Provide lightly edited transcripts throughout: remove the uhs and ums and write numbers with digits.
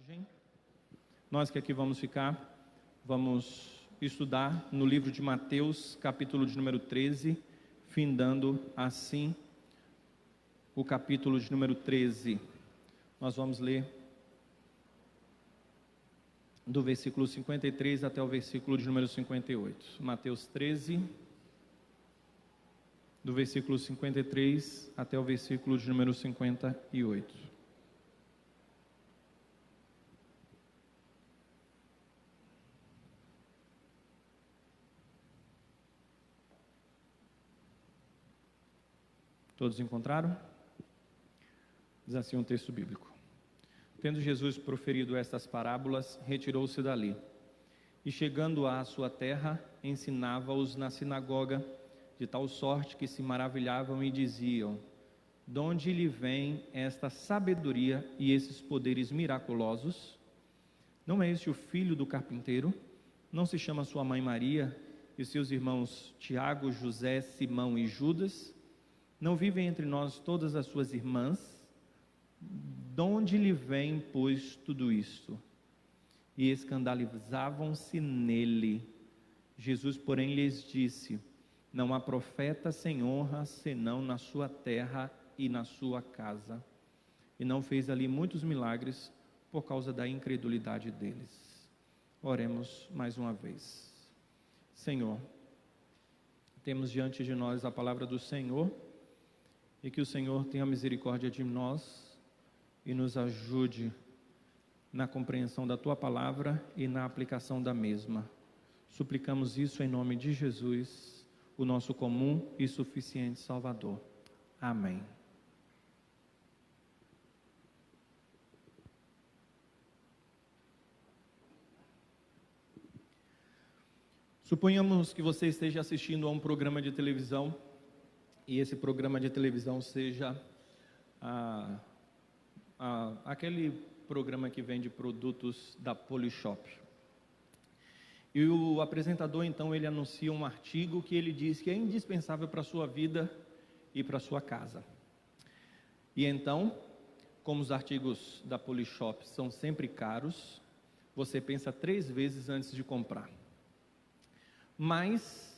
mensagem. Nós que aqui vamos ficar, vamos estudar no livro de Mateus, capítulo de número 13, findando assim o capítulo de número 13. Nós vamos ler do versículo 53 até o versículo de número 58. Mateus 13, do versículo 53 até o versículo de número 58. Todos encontraram? Diz assim um texto bíblico: Tendo Jesus proferido estas parábolas, retirou-se dali, e chegando à sua terra, ensinava-os na sinagoga, de tal sorte que se maravilhavam e diziam: de onde lhe vem esta sabedoria e esses poderes miraculosos? Não é este o filho do carpinteiro? Não se chama sua mãe Maria, e seus irmãos Tiago, José, Simão e Judas? Não vivem entre nós todas as suas irmãs? De onde lhe vem, pois, tudo isto? E escandalizavam-se nele. Jesus, porém, lhes disse: não há profeta sem honra, senão na sua terra e na sua casa. E não fez ali muitos milagres, por causa da incredulidade deles. Oremos mais uma vez. Senhor, temos diante de nós a palavra do Senhor, e que o Senhor tenha misericórdia de nós e nos ajude na compreensão da Tua palavra e na aplicação da mesma. Suplicamos isso em nome de Jesus, o nosso comum e suficiente Salvador. Amém. Suponhamos que você esteja assistindo a um programa de televisão, e esse programa de televisão seja aquele programa que vende produtos da Polishop. E o apresentador, então, ele anuncia um artigo que ele diz que é indispensável para a sua vida e para a sua casa. E então, como os artigos da Polishop são sempre caros, você pensa 3 vezes antes de comprar. Mas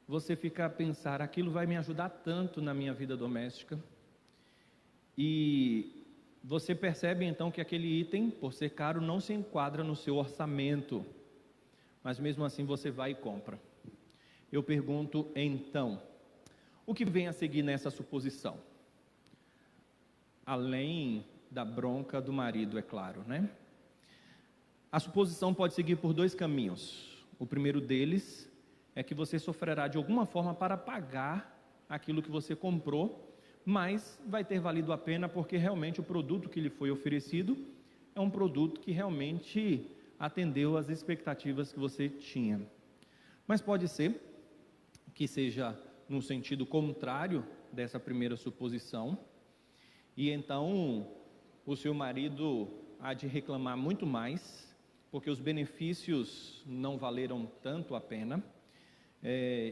você fica a pensar: aquilo vai me ajudar tanto na minha vida doméstica. E você percebe então que aquele item, por ser caro, não se enquadra no seu orçamento. Mas mesmo assim você vai e compra. Eu pergunto então, o que vem a seguir nessa suposição? Além da bronca do marido, é claro, né? A suposição pode seguir por 2 caminhos. O primeiro deles é que você sofrerá de alguma forma para pagar aquilo que você comprou, mas vai ter valido a pena porque realmente o produto que lhe foi oferecido é um produto que realmente atendeu às expectativas que você tinha. Mas pode ser que seja no sentido contrário dessa primeira suposição, e então o seu marido há de reclamar muito mais, porque os benefícios não valeram tanto a pena.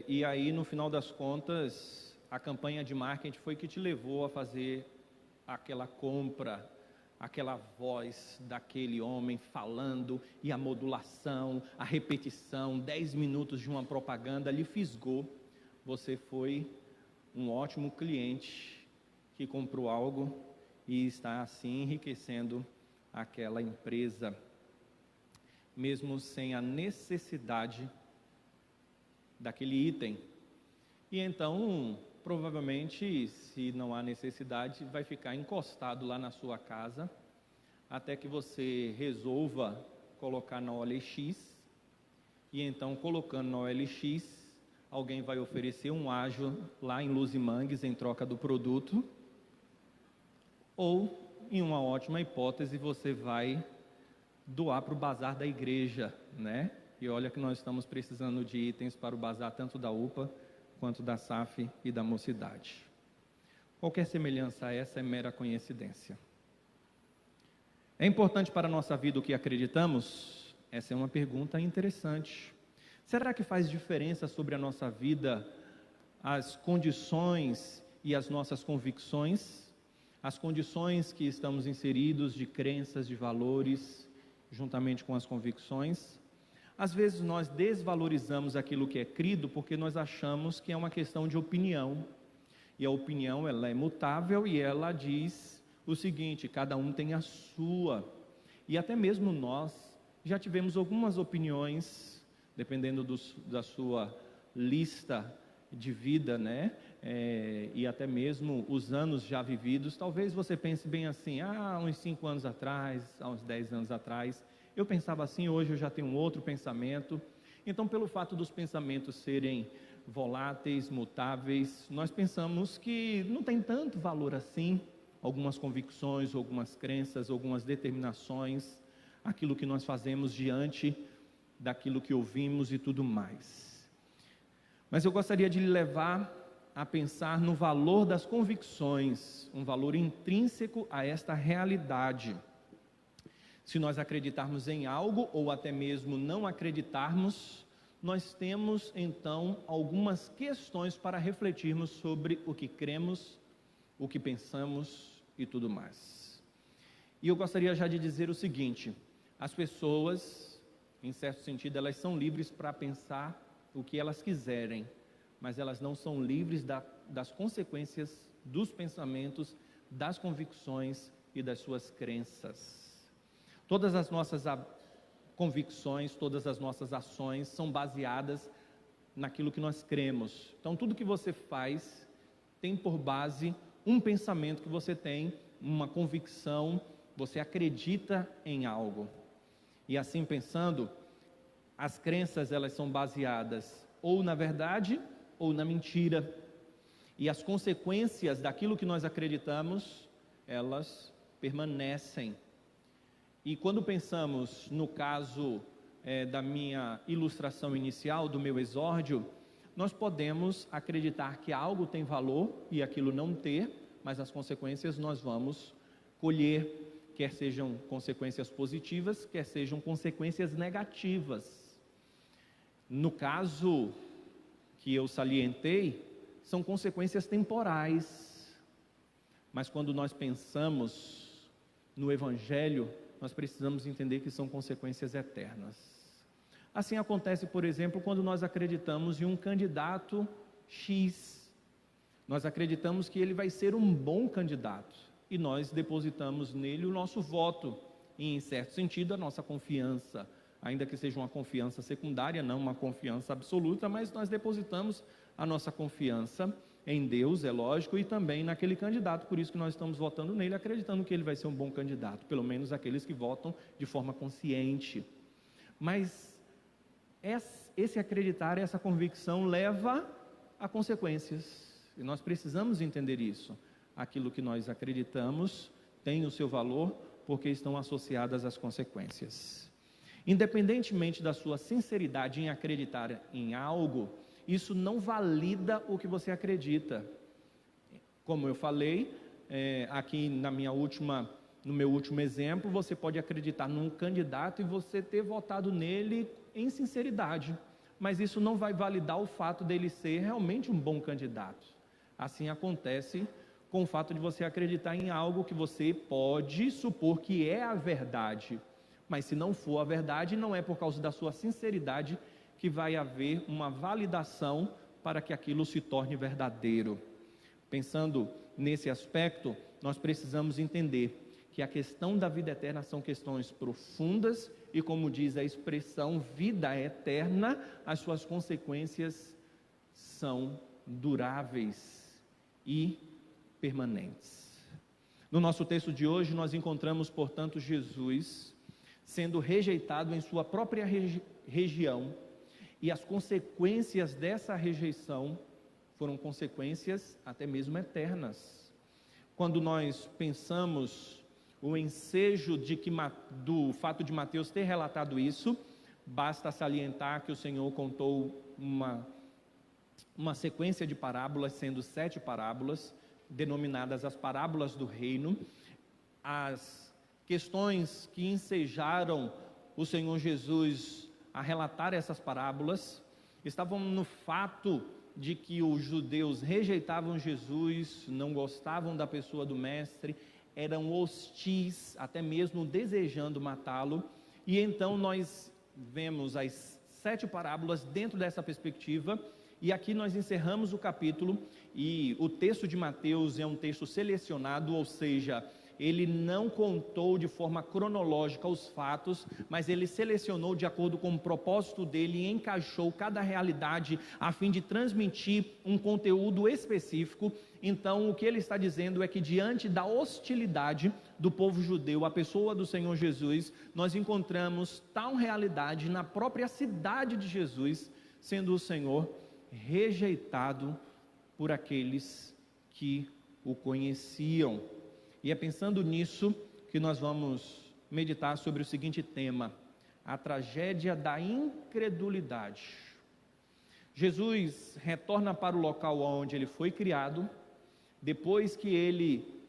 E aí, no final das contas, a campanha de marketing foi que te levou a fazer aquela compra, aquela voz daquele homem falando, e a modulação, a repetição, 10 minutos de uma propaganda lhe fisgou. Você foi um ótimo cliente que comprou algo e está assim enriquecendo aquela empresa, mesmo sem a necessidade daquele item. E então, provavelmente, se não há necessidade, vai ficar encostado lá na sua casa, até que você resolva colocar na OLX, e então, colocando na OLX, alguém vai oferecer um ágio lá em Luzimangues em troca do produto, ou, em uma ótima hipótese, você vai doar para o bazar da igreja, né? E olha que nós estamos precisando de itens para o bazar, tanto da UPA, quanto da SAF e da Mocidade. Qualquer semelhança a essa é mera coincidência. É importante para a nossa vida o que acreditamos? Essa é uma pergunta interessante. Será que faz diferença sobre a nossa vida as condições e as nossas convicções? as condições que estamos inseridos de crenças, de valores, juntamente com as convicções. Às vezes nós desvalorizamos aquilo que é crido porque nós achamos que é uma questão de opinião. E a opinião, ela é mutável e ela diz o seguinte: cada um tem a sua. E até mesmo nós já tivemos algumas opiniões, dependendo da sua lista de vida, né? E até mesmo os anos já vividos. Talvez você pense bem assim: há uns 5 anos atrás, há uns 10 anos atrás, eu pensava assim, hoje eu já tenho um outro pensamento. Então, pelo fato dos pensamentos serem voláteis, mutáveis, nós pensamos que não tem tanto valor assim, algumas convicções, algumas crenças, algumas determinações, aquilo que nós fazemos diante daquilo que ouvimos e tudo mais. Mas eu gostaria de lhe levar a pensar no valor das convicções, um valor intrínseco a esta realidade. Se nós acreditarmos em algo ou até mesmo não acreditarmos, nós temos então algumas questões para refletirmos sobre o que cremos, o que pensamos e tudo mais. E eu gostaria já de dizer o seguinte: as pessoas, em certo sentido, elas são livres para pensar o que elas quiserem, mas elas não são livres das consequências dos pensamentos, das convicções e das suas crenças. Todas as nossas convicções, todas as nossas ações são baseadas naquilo que nós cremos. Então, tudo que você faz tem por base um pensamento que você tem, uma convicção, você acredita em algo. E assim pensando, as crenças, elas são baseadas ou na verdade ou na mentira. E as consequências daquilo que nós acreditamos, elas permanecem. E quando pensamos no caso da minha ilustração inicial, do meu exórdio, nós podemos acreditar que algo tem valor e aquilo não ter, mas as consequências nós vamos colher, quer sejam consequências positivas, quer sejam consequências negativas. No caso que eu salientei, são consequências temporais, mas quando nós pensamos no Evangelho, nós precisamos entender que são consequências eternas. Assim acontece, por exemplo, quando nós acreditamos em um candidato X. Nós acreditamos que ele vai ser um bom candidato e nós depositamos nele o nosso voto e, em certo sentido, a nossa confiança, ainda que seja uma confiança secundária, não uma confiança absoluta, mas nós depositamos a nossa confiança em Deus, é lógico, e também naquele candidato. Por isso que nós estamos votando nele, acreditando que ele vai ser um bom candidato, pelo menos aqueles que votam de forma consciente. Mas esse acreditar, essa convicção leva a consequências, e nós precisamos entender isso. Aquilo que nós acreditamos tem o seu valor, porque estão associadas às consequências. Independentemente da sua sinceridade em acreditar em algo, isso não valida o que você acredita. Como eu falei, aqui no meu último exemplo, você pode acreditar num candidato e você ter votado nele em sinceridade, mas isso não vai validar o fato dele ser realmente um bom candidato. Assim acontece com o fato de você acreditar em algo que você pode supor que é a verdade, mas se não for a verdade, não é por causa da sua sinceridade que vai haver uma validação para que aquilo se torne verdadeiro. Pensando nesse aspecto, nós precisamos entender que a questão da vida eterna são questões profundas e, como diz a expressão vida eterna, as suas consequências são duráveis e permanentes. No nosso texto de hoje, nós encontramos, portanto, Jesus sendo rejeitado em sua própria região, e as consequências dessa rejeição foram consequências até mesmo eternas. Quando nós pensamos o ensejo do fato de Mateus ter relatado isso, basta salientar que o Senhor contou uma sequência de parábolas, sendo 7 parábolas, denominadas as parábolas do reino. As questões que ensejaram o Senhor Jesus a relatar essas parábolas estavam no fato de que os judeus rejeitavam Jesus, não gostavam da pessoa do mestre, eram hostis, até mesmo desejando matá-lo. E então nós vemos as 7 parábolas dentro dessa perspectiva, e aqui nós encerramos o capítulo, e o texto de Mateus é um texto selecionado, ou seja, ele não contou de forma cronológica os fatos, mas ele selecionou de acordo com o propósito dele e encaixou cada realidade a fim de transmitir um conteúdo específico. Então, o que ele está dizendo é que diante da hostilidade do povo judeu à pessoa do Senhor Jesus, nós encontramos tal realidade na própria cidade de Jesus, sendo o Senhor rejeitado por aqueles que o conheciam. E é pensando nisso que nós vamos meditar sobre o seguinte tema: a tragédia da incredulidade. Jesus retorna para o local onde ele foi criado, depois que ele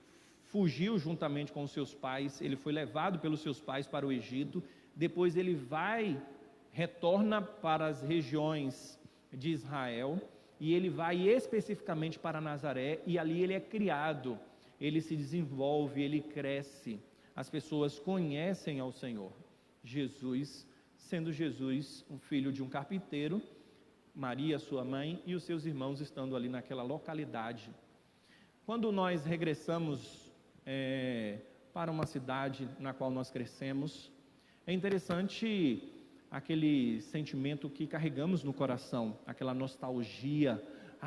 fugiu juntamente com os seus pais, ele foi levado pelos seus pais para o Egito, depois ele retorna para as regiões de Israel, e ele vai especificamente para Nazaré, e ali ele é criado. Ele se desenvolve, ele cresce, as pessoas conhecem ao Senhor Jesus, sendo Jesus um filho de um carpinteiro, Maria sua mãe e os seus irmãos estando ali naquela localidade. Quando nós regressamos para uma cidade na qual nós crescemos, é interessante aquele sentimento que carregamos no coração, aquela nostalgia.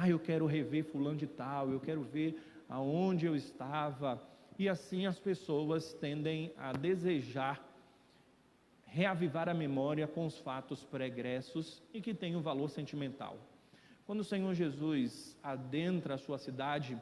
Eu quero rever fulano de tal, eu quero ver aonde eu estava, e assim as pessoas tendem a desejar reavivar a memória com os fatos pregressos e que têm um valor sentimental. Quando o Senhor Jesus adentra a sua cidade,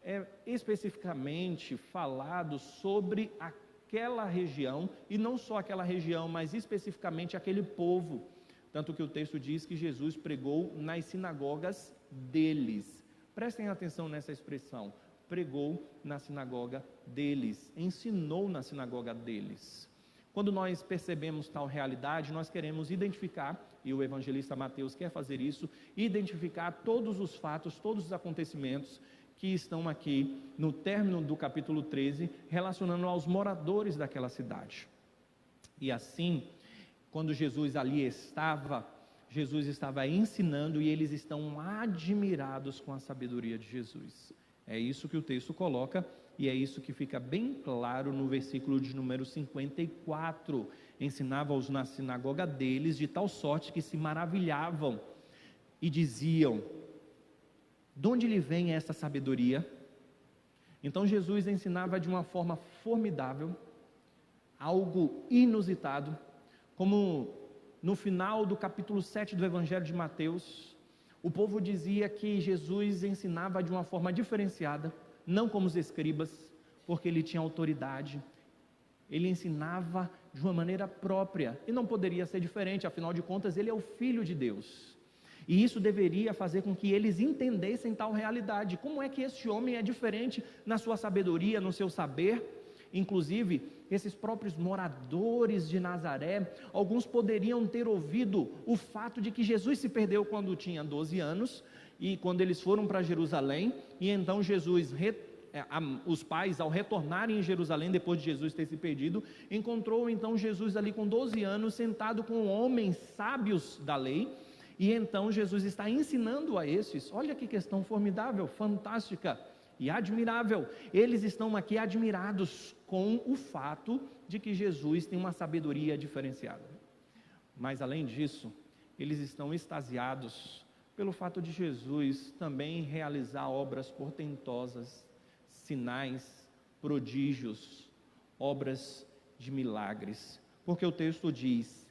é especificamente falado sobre aquela região, e não só aquela região, mas especificamente aquele povo, tanto que o texto diz que Jesus pregou nas sinagogas deles. Prestem atenção nessa expressão: pregou na sinagoga deles, ensinou na sinagoga deles. Quando nós percebemos tal realidade, nós queremos identificar, e o evangelista Mateus quer fazer isso, identificar todos os fatos, todos os acontecimentos que estão aqui no término do capítulo 13, relacionando aos moradores daquela cidade. E assim, quando Jesus ali estava, Jesus estava ensinando, e eles estão admirados com a sabedoria de Jesus. É isso que o texto coloca, e é isso que fica bem claro no versículo de número 54. Ensinava-os na sinagoga deles, de tal sorte que se maravilhavam e diziam: de onde lhe vem essa sabedoria? Então Jesus ensinava de uma forma formidável, algo inusitado, como no final do capítulo 7 do Evangelho de Mateus, o povo dizia que Jesus ensinava de uma forma diferenciada, não como os escribas, porque ele tinha autoridade. Ele ensinava de uma maneira própria, e não poderia ser diferente, afinal de contas ele é o Filho de Deus. E isso deveria fazer com que eles entendessem tal realidade. Como é que esse homem é diferente na sua sabedoria, no seu saber? Inclusive, esses próprios moradores de Nazaré, alguns poderiam ter ouvido o fato de que Jesus se perdeu quando tinha 12 anos, e quando eles foram para Jerusalém, e então os pais, ao retornarem em Jerusalém, depois de Jesus ter se perdido, encontrou então Jesus ali com 12 anos, sentado com homens sábios da lei, e então Jesus está ensinando a esses. Olha que questão formidável, fantástica e admirável. Eles estão aqui admirados com o fato de que Jesus tem uma sabedoria diferenciada. Mas além disso, eles estão extasiados pelo fato de Jesus também realizar obras portentosas, sinais, prodígios, obras de milagres. Porque o texto diz: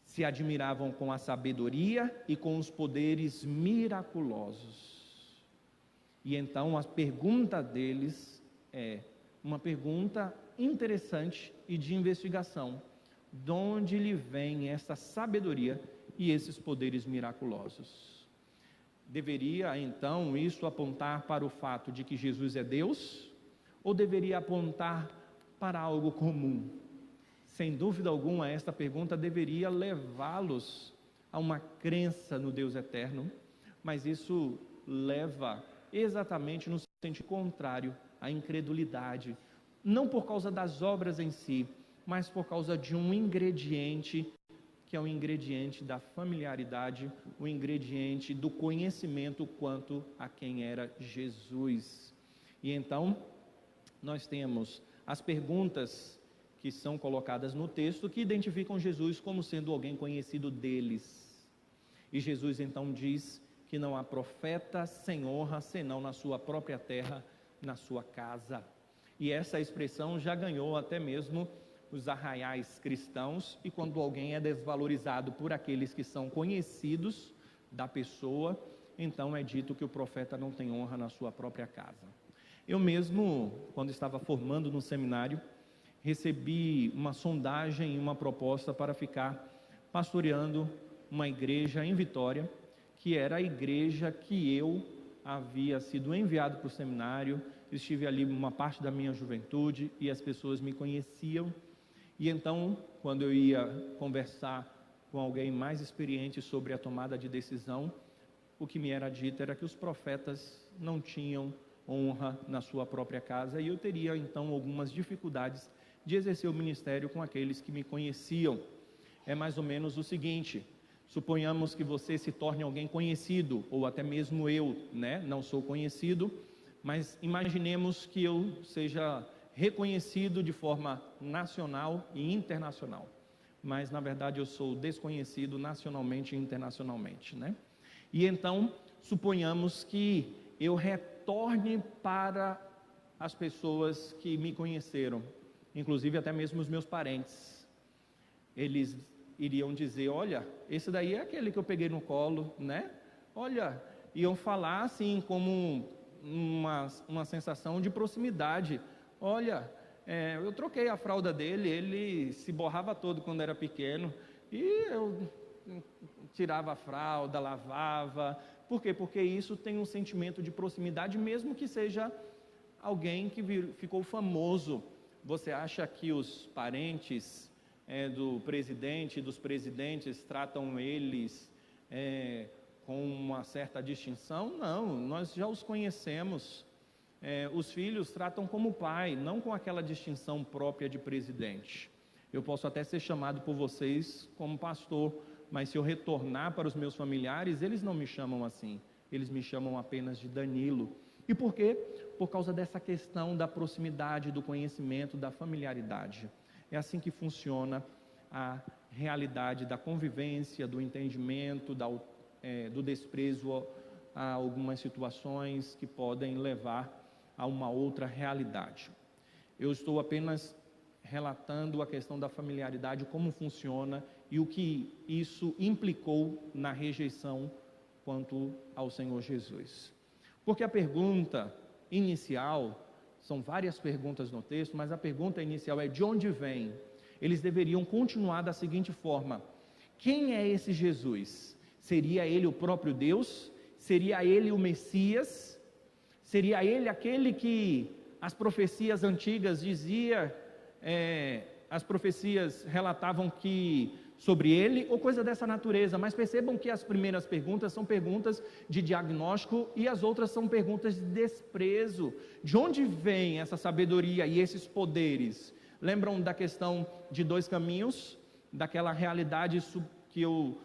se admiravam com a sabedoria e com os poderes miraculosos. E então a pergunta deles é uma pergunta interessante e de investigação: de onde lhe vem essa sabedoria e esses poderes miraculosos? Deveria então isso apontar para o fato de que Jesus é Deus, ou deveria apontar para algo comum? Sem dúvida alguma, esta pergunta deveria levá-los a uma crença no Deus eterno, mas isso leva exatamente no sentido contrário à incredulidade, não por causa das obras em si, mas por causa de um ingrediente, que é o ingrediente da familiaridade, o ingrediente do conhecimento quanto a quem era Jesus. E então, nós temos as perguntas que são colocadas no texto, que identificam Jesus como sendo alguém conhecido deles. E Jesus então diz que não há profeta sem honra, senão na sua própria terra, na sua casa. E essa expressão já ganhou até mesmo os arraiais cristãos, e quando alguém é desvalorizado por aqueles que são conhecidos da pessoa, então é dito que o profeta não tem honra na sua própria casa. Eu mesmo, quando estava formando no seminário, recebi uma sondagem e uma proposta para ficar pastoreando uma igreja em Vitória, que era a igreja que eu havia sido enviado para o seminário. Estive ali uma parte da minha juventude e as pessoas me conheciam. E então, quando eu ia conversar com alguém mais experiente sobre a tomada de decisão, o que me era dito era que os profetas não tinham honra na sua própria casa, e eu teria então algumas dificuldades de exercer o ministério com aqueles que me conheciam. É mais ou menos o seguinte: suponhamos que você se torne alguém conhecido, ou até mesmo eu, não sou conhecido, mas imaginemos que eu seja reconhecido de forma nacional e internacional, mas na verdade eu sou desconhecido nacionalmente e internacionalmente, E então, suponhamos que eu retorne para as pessoas que me conheceram, inclusive até mesmo os meus parentes. Eles iriam dizer: olha, esse daí é aquele que eu peguei no colo, Olha, iam falar assim como uma sensação de proximidade. Olha, eu troquei a fralda dele, ele se borrava todo quando era pequeno, e eu tirava a fralda, lavava. Por quê? Porque isso tem um sentimento de proximidade, mesmo que seja alguém que ficou famoso. Você acha que os parentes do presidente, dos presidentes, tratam eles com uma certa distinção? Não, nós já os conhecemos. Os filhos tratam como pai, não com aquela distinção própria de presidente. Eu posso até ser chamado por vocês como pastor, mas se eu retornar para os meus familiares, eles não me chamam assim, eles me chamam apenas de Danilo. E por quê? Por causa dessa questão da proximidade, do conhecimento, da familiaridade. É assim que funciona a realidade da convivência, do entendimento, do desprezo a algumas situações que podem levar a uma outra realidade. Eu estou apenas relatando a questão da familiaridade, como funciona e o que isso implicou na rejeição quanto ao Senhor Jesus. Porque a pergunta inicial, são várias perguntas no texto, mas a pergunta inicial é: de onde vem? Eles deveriam continuar da seguinte forma: quem é esse Jesus? Seria ele o próprio Deus? Seria ele o Messias? Seria ele aquele que as profecias antigas diziam, as profecias relatavam que sobre ele, ou coisa dessa natureza? Mas percebam que as primeiras perguntas são perguntas de diagnóstico e as outras são perguntas de desprezo. De onde vem essa sabedoria e esses poderes? Lembram da questão de dois caminhos, daquela realidade que eu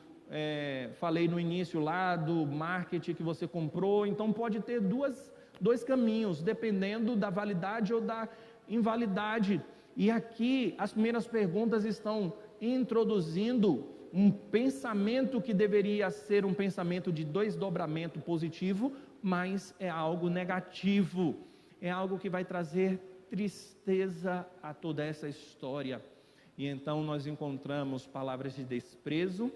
falei no início lá do marketing que você comprou? Então pode ter dois caminhos, dependendo da validade ou da invalidade. E aqui as primeiras perguntas estão introduzindo um pensamento que deveria ser um pensamento de desdobramento positivo, mas é algo negativo, é algo que vai trazer tristeza a toda essa história. E então nós encontramos palavras de desprezo,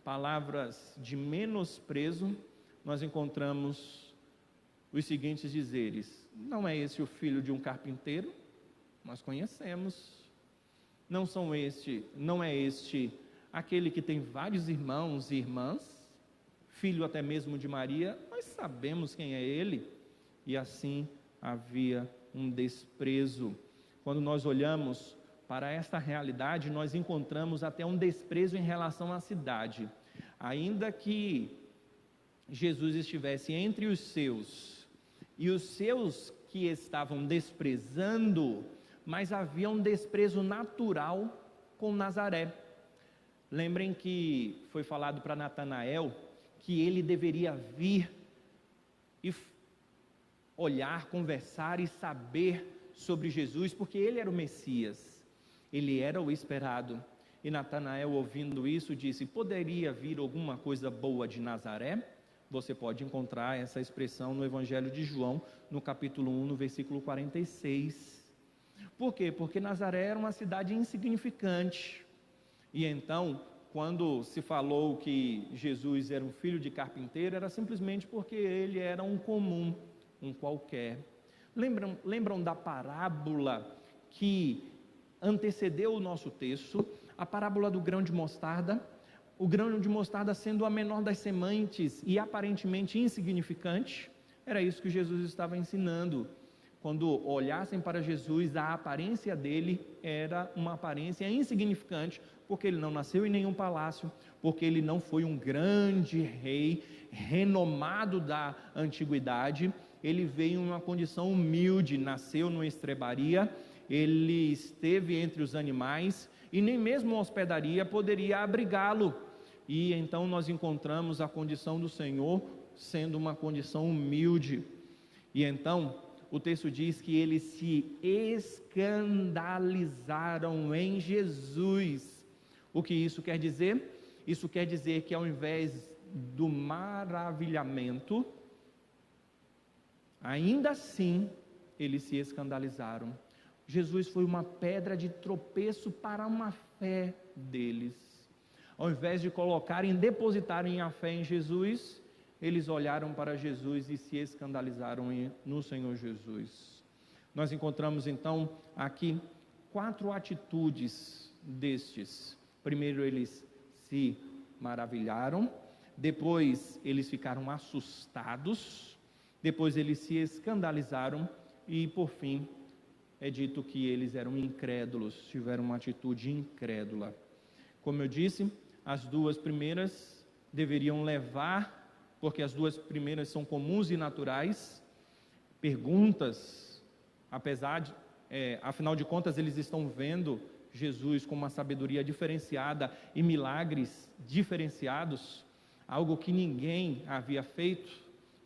palavras de menosprezo. Nós encontramos os seguintes dizeres: não é esse o filho de um carpinteiro? Nós conhecemos. Não é este aquele que tem vários irmãos e irmãs, filho até mesmo de Maria? Nós sabemos quem é ele. E assim havia um desprezo. Quando nós olhamos para esta realidade, nós encontramos até um desprezo em relação à cidade. Ainda que Jesus estivesse entre os seus, e os seus que estavam desprezando, mas havia um desprezo natural com Nazaré. Lembrem que foi falado para Natanael que ele deveria vir e olhar, conversar e saber sobre Jesus, porque ele era o Messias, ele era o esperado. E Natanael, ouvindo isso, disse: poderia vir alguma coisa boa de Nazaré? Você pode encontrar essa expressão no Evangelho de João, no capítulo 1, no versículo 46. Por quê? Porque Nazaré era uma cidade insignificante. E então, quando se falou que Jesus era um filho de carpinteiro, era simplesmente porque ele era um comum, um qualquer. Lembram da parábola que antecedeu o nosso texto, a parábola do grão de mostarda? O grão de mostarda sendo a menor das sementes e aparentemente insignificante, era isso que Jesus estava ensinando. Quando olhassem para Jesus, a aparência dele era uma aparência insignificante, porque ele não nasceu em nenhum palácio, porque ele não foi um grande rei renomado da antiguidade, ele veio em uma condição humilde, nasceu numa estrebaria, ele esteve entre os animais, e nem mesmo uma hospedaria poderia abrigá-lo. E então nós encontramos a condição do Senhor sendo uma condição humilde. E então o texto diz que eles se escandalizaram em Jesus. O que isso quer dizer? Isso quer dizer que ao invés do maravilhamento, ainda assim eles se escandalizaram. Jesus foi uma pedra de tropeço para uma fé deles. Ao invés de colocarem, depositarem a fé em Jesus, eles olharam para Jesus e se escandalizaram no Senhor Jesus. Nós encontramos então aqui 4 atitudes destes. Primeiro, eles se maravilharam, depois eles ficaram assustados, depois eles se escandalizaram e por fim é dito que eles eram incrédulos, tiveram uma atitude incrédula. Como eu disse, as 2 primeiras deveriam levar, porque as 2 primeiras são comuns e naturais, perguntas, afinal de contas eles estão vendo Jesus com uma sabedoria diferenciada e milagres diferenciados, algo que ninguém havia feito.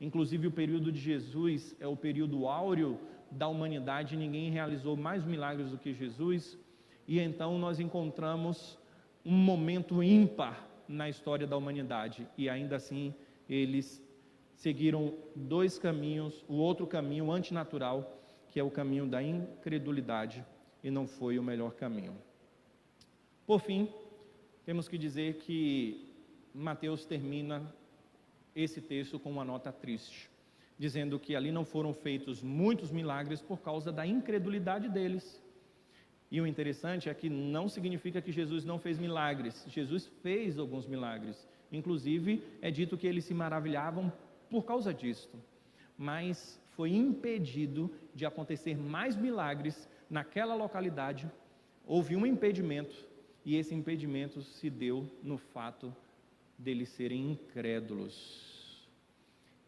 Inclusive o período de Jesus é o período áureo da humanidade, ninguém realizou mais milagres do que Jesus. E então nós encontramos um momento ímpar na história da humanidade, e ainda assim eles seguiram 2 caminhos, o outro caminho antinatural, que é o caminho da incredulidade, e não foi o melhor caminho. Por fim, temos que dizer que Mateus termina esse texto com uma nota triste, dizendo que ali não foram feitos muitos milagres por causa da incredulidade deles. E o interessante é que não significa que Jesus não fez milagres. Jesus fez alguns milagres. Inclusive, é dito que eles se maravilhavam por causa disto. Mas foi impedido de acontecer mais milagres naquela localidade. Houve um impedimento, e esse impedimento se deu no fato deles serem incrédulos.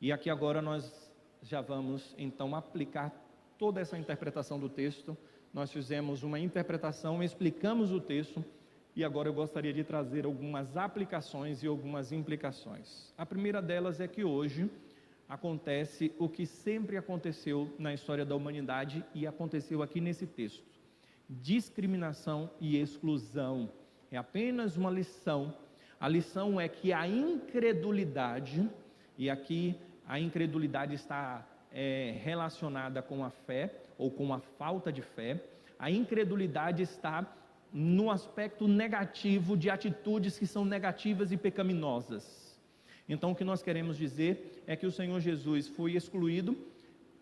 E aqui agora nós já vamos então aplicar toda essa interpretação do texto. Nós fizemos uma interpretação, explicamos o texto, e agora eu gostaria de trazer algumas aplicações e algumas implicações. A primeira delas é que hoje acontece o que sempre aconteceu na história da humanidade e aconteceu aqui nesse texto: discriminação e exclusão. É apenas uma lição. A lição é que a incredulidade, e aqui a incredulidade está relacionada com a fé, ou com a falta de fé. A incredulidade está no aspecto negativo de atitudes que são negativas e pecaminosas. Então o que nós queremos dizer é que o Senhor Jesus foi excluído,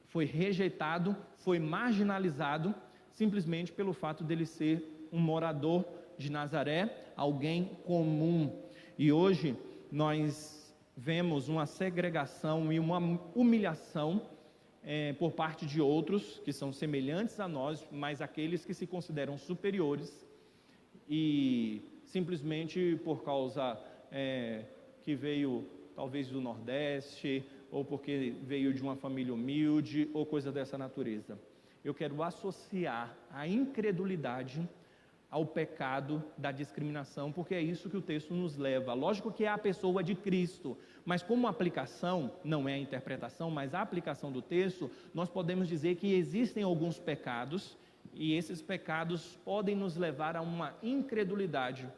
foi rejeitado, foi marginalizado, simplesmente pelo fato dele ser um morador de Nazaré, alguém comum. E hoje nós vemos uma segregação e uma humilhação por parte de outros que são semelhantes a nós, mas aqueles que se consideram superiores, e simplesmente por causa que veio talvez do Nordeste, ou porque veio de uma família humilde, ou coisa dessa natureza. Eu quero associar a incredulidade ao pecado da discriminação, porque é isso que o texto nos leva. Lógico que é a pessoa de Cristo, mas como aplicação, não é a interpretação, mas a aplicação do texto, nós podemos dizer que existem alguns pecados, e esses pecados podem nos levar a uma incredulidade.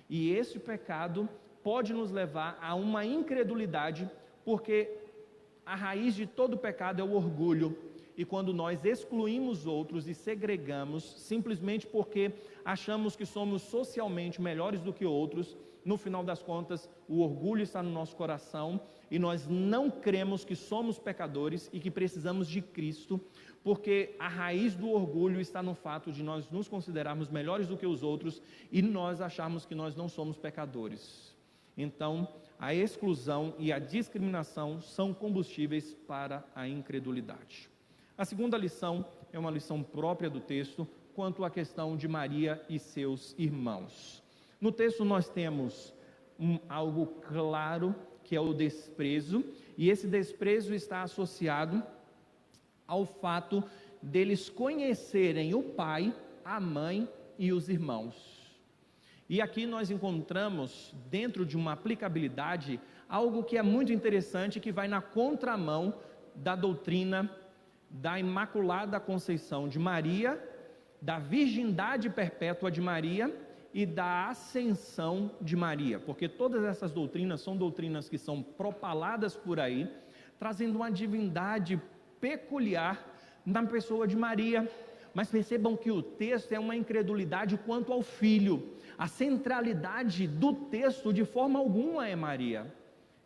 E esse pecado pode nos levar a uma incredulidade, porque a raiz de todo pecado é o orgulho. E quando nós excluímos outros e segregamos, simplesmente porque achamos que somos socialmente melhores do que outros, no final das contas, o orgulho está no nosso coração e nós não cremos que somos pecadores e que precisamos de Cristo, porque a raiz do orgulho está no fato de nós nos considerarmos melhores do que os outros e nós acharmos que nós não somos pecadores. Então, a exclusão e a discriminação são combustíveis para a incredulidade. A segunda lição é uma lição própria do texto, quanto à questão de Maria e seus irmãos. No texto nós temos algo claro, que é o desprezo, e esse desprezo está associado ao fato deles conhecerem o pai, a mãe e os irmãos. E aqui nós encontramos, dentro de uma aplicabilidade, algo que é muito interessante, que vai na contramão da doutrina da Imaculada Conceição de Maria, da virgindade perpétua de Maria e da ascensão de Maria, porque todas essas doutrinas são doutrinas que são propaladas por aí, trazendo uma divindade peculiar na pessoa de Maria. Mas percebam que o texto é uma incredulidade quanto ao Filho. A centralidade do texto de forma alguma é Maria.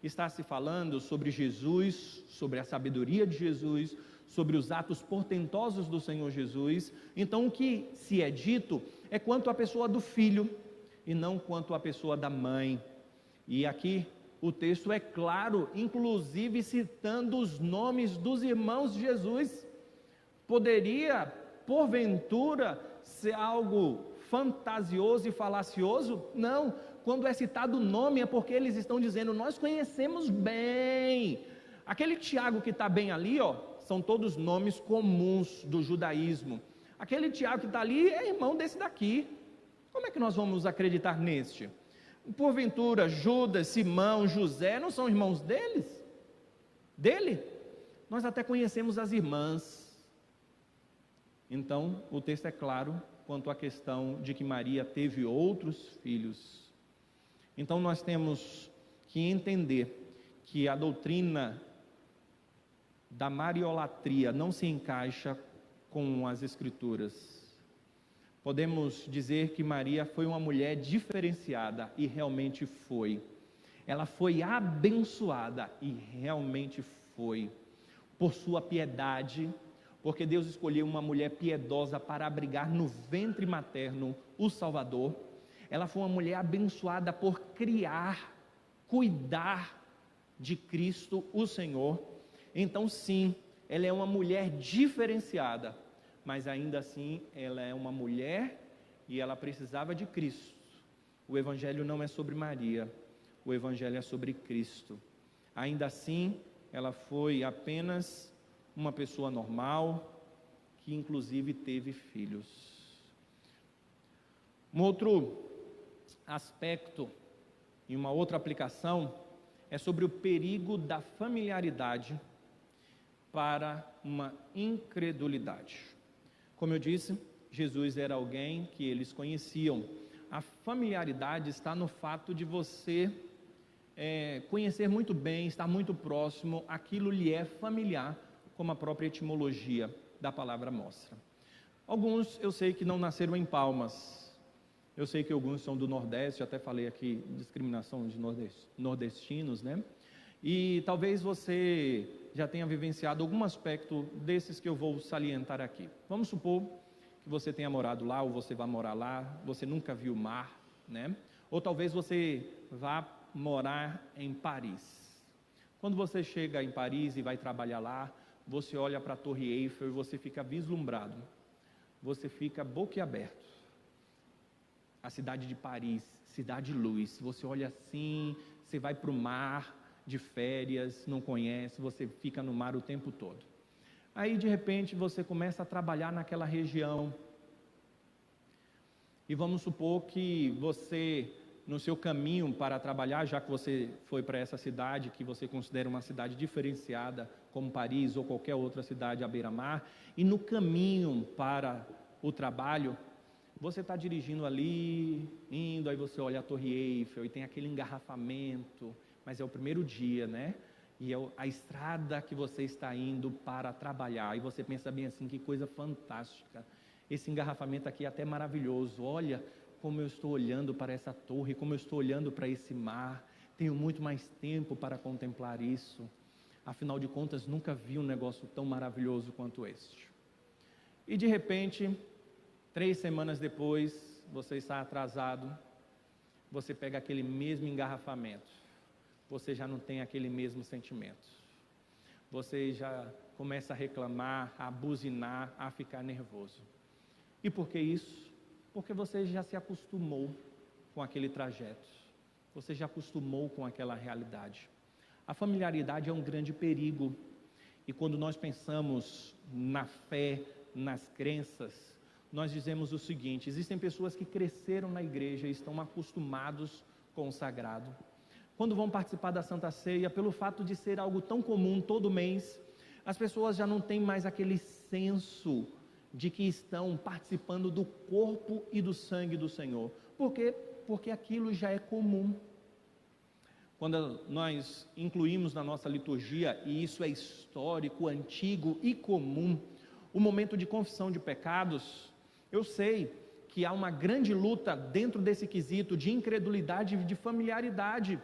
Está se falando sobre Jesus, sobre a sabedoria de Jesus, sobre os atos portentosos do Senhor Jesus. Então o que se é dito é quanto à pessoa do Filho e não quanto à pessoa da mãe. E aqui o texto é claro, inclusive citando os nomes dos irmãos de Jesus. Poderia, porventura, ser algo fantasioso e falacioso? Não, quando é citado o nome é porque eles estão dizendo, nós conhecemos bem. Aquele Tiago que está bem ali, são todos nomes comuns do judaísmo. Aquele Tiago que está ali é irmão desse daqui. Como é que nós vamos acreditar neste? Porventura, Judas, Simão, José, não são irmãos dele? Nós até conhecemos as irmãs. Então, o texto é claro quanto à questão de que Maria teve outros filhos. Então, nós temos que entender que a doutrina da mariolatria não se encaixa com as Escrituras. Podemos dizer que Maria foi uma mulher diferenciada, e realmente foi. Ela foi abençoada, e realmente foi, por sua piedade, porque Deus escolheu uma mulher piedosa para abrigar no ventre materno o Salvador. Ela foi uma mulher abençoada por criar, cuidar de Cristo, o Senhor. Então sim, ela é uma mulher diferenciada, mas ainda assim ela é uma mulher e ela precisava de Cristo. O Evangelho não é sobre Maria, o Evangelho é sobre Cristo. Ainda assim, ela foi apenas uma pessoa normal, que inclusive teve filhos. Um outro aspecto e uma outra aplicação é sobre o perigo da familiaridade para uma incredulidade. Como eu disse, Jesus era alguém que eles conheciam. A familiaridade está no fato de você conhecer muito bem, estar muito próximo, aquilo lhe é familiar, como a própria etimologia da palavra mostra. Alguns eu sei que não nasceram em Palmas, eu sei que alguns são do Nordeste, até falei aqui discriminação de nordestinos, né? E talvez você já tenha vivenciado algum aspecto desses que eu vou salientar aqui. Vamos supor que você tenha morado lá, ou você vai morar lá, você nunca viu o mar, né? Ou talvez você vá morar em Paris. Quando você chega em Paris e vai trabalhar lá, você olha para a Torre Eiffel e você fica vislumbrado, você fica boquiaberto. A cidade de Paris, cidade luz, você olha assim, você vai para o mar, de férias, não conhece, você fica no mar o tempo todo. Aí, de repente, você começa a trabalhar naquela região. E vamos supor que você, no seu caminho para trabalhar, já que você foi para essa cidade, que você considera uma cidade diferenciada, como Paris ou qualquer outra cidade à beira-mar, e no caminho para o trabalho, você está dirigindo ali, indo, aí você olha a Torre Eiffel e tem aquele engarrafamento, mas é o primeiro dia, né? E é a estrada que você está indo para trabalhar, e você pensa bem assim, que coisa fantástica, esse engarrafamento aqui é até maravilhoso, olha como eu estou olhando para essa torre, como eu estou olhando para esse mar, tenho muito mais tempo para contemplar isso, afinal de contas nunca vi um negócio tão maravilhoso quanto este. E de repente, 3 semanas depois, você está atrasado, você pega aquele mesmo engarrafamento, você já não tem aquele mesmo sentimento, você já começa a reclamar, a buzinar, a ficar nervoso. E por que isso? Porque você já se acostumou com aquele trajeto, você já acostumou com aquela realidade. A familiaridade é um grande perigo, e quando nós pensamos na fé, nas crenças, nós dizemos o seguinte: existem pessoas que cresceram na igreja e estão acostumados com o sagrado. Quando vão participar da Santa Ceia, pelo fato de ser algo tão comum todo mês, as pessoas já não têm mais aquele senso de que estão participando do corpo e do sangue do Senhor. Por quê? Porque aquilo já é comum. Quando nós incluímos na nossa liturgia, e isso é histórico, antigo e comum, o momento de confissão de pecados, eu sei que há uma grande luta dentro desse quesito de incredulidade e de familiaridade.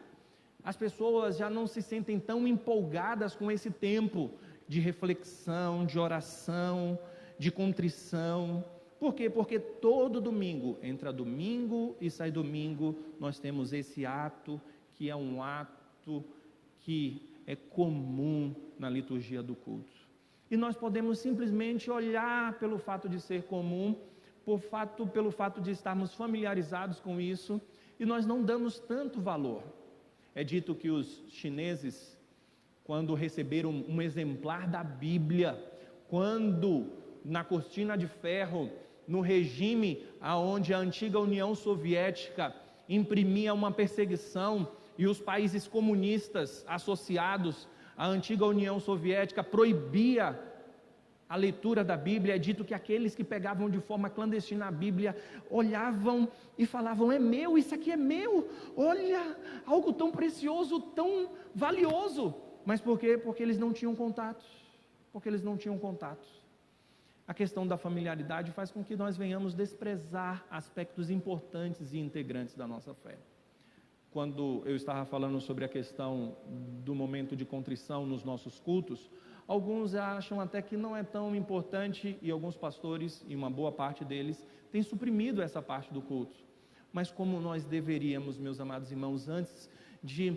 As pessoas já não se sentem tão empolgadas com esse tempo de reflexão, de oração, de contrição. Por quê? Porque todo domingo, entra domingo e sai domingo, nós temos esse ato, que é um ato que é comum na liturgia do culto. E nós podemos simplesmente olhar pelo fato de ser comum, pelo fato de estarmos familiarizados com isso, e nós não damos tanto valor. É dito que os chineses, quando receberam um exemplar da Bíblia, quando na cortina de ferro, no regime onde a antiga União Soviética imprimia uma perseguição, e os países comunistas associados à antiga União Soviética proibia a leitura da Bíblia, é dito que aqueles que pegavam de forma clandestina a Bíblia, olhavam e falavam: é meu, isso aqui é meu, olha, algo tão precioso, tão valioso. Mas por quê? Porque eles não tinham contato, A questão da familiaridade faz com que nós venhamos desprezar aspectos importantes e integrantes da nossa fé. Quando eu estava falando sobre a questão do momento de contrição nos nossos cultos, alguns acham até que não é tão importante, e alguns pastores, e uma boa parte deles, têm suprimido essa parte do culto. Mas como nós deveríamos, meus amados irmãos, antes de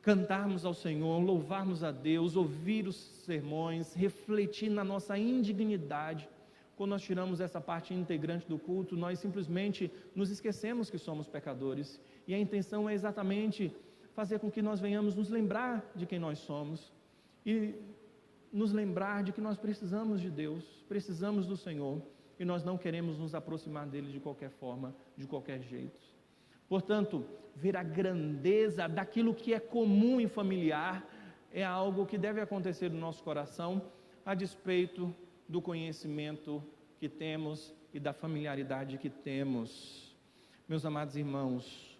cantarmos ao Senhor, louvarmos a Deus, ouvir os sermões, refletir na nossa indignidade, quando nós tiramos essa parte integrante do culto, nós simplesmente nos esquecemos que somos pecadores, e a intenção é exatamente fazer com que nós venhamos nos lembrar de quem nós somos, e nos lembrar de que nós precisamos de Deus, precisamos do Senhor, e nós não queremos nos aproximar dele de qualquer forma, de qualquer jeito. Portanto, ver a grandeza daquilo que é comum e familiar é algo que deve acontecer no nosso coração, a despeito do conhecimento que temos e da familiaridade que temos. Meus amados irmãos,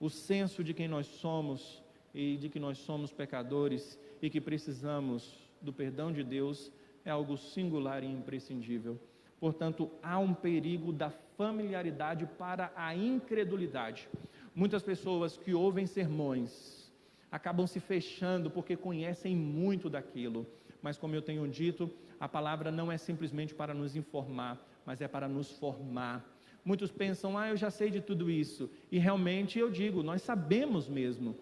o senso de quem nós somos e de que nós somos pecadores e que precisamos do perdão de Deus é algo singular e imprescindível. Portanto, há um perigo da familiaridade para a incredulidade. Muitas pessoas que ouvem sermões acabam se fechando porque conhecem muito daquilo, mas como eu tenho dito, a palavra não é simplesmente para nos informar, mas é para nos formar. Muitos pensam: eu já sei de tudo isso, e realmente eu digo, nós sabemos mesmo,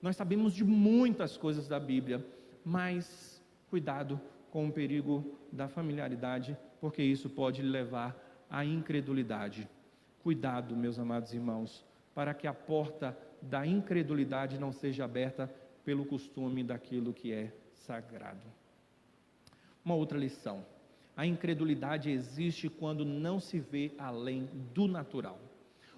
nós sabemos de muitas coisas da Bíblia, mas cuidado com o perigo da familiaridade, porque isso pode levar à incredulidade. Cuidado, meus amados irmãos, para que a porta da incredulidade não seja aberta pelo costume daquilo que é sagrado. Uma outra lição: a incredulidade existe quando não se vê além do natural.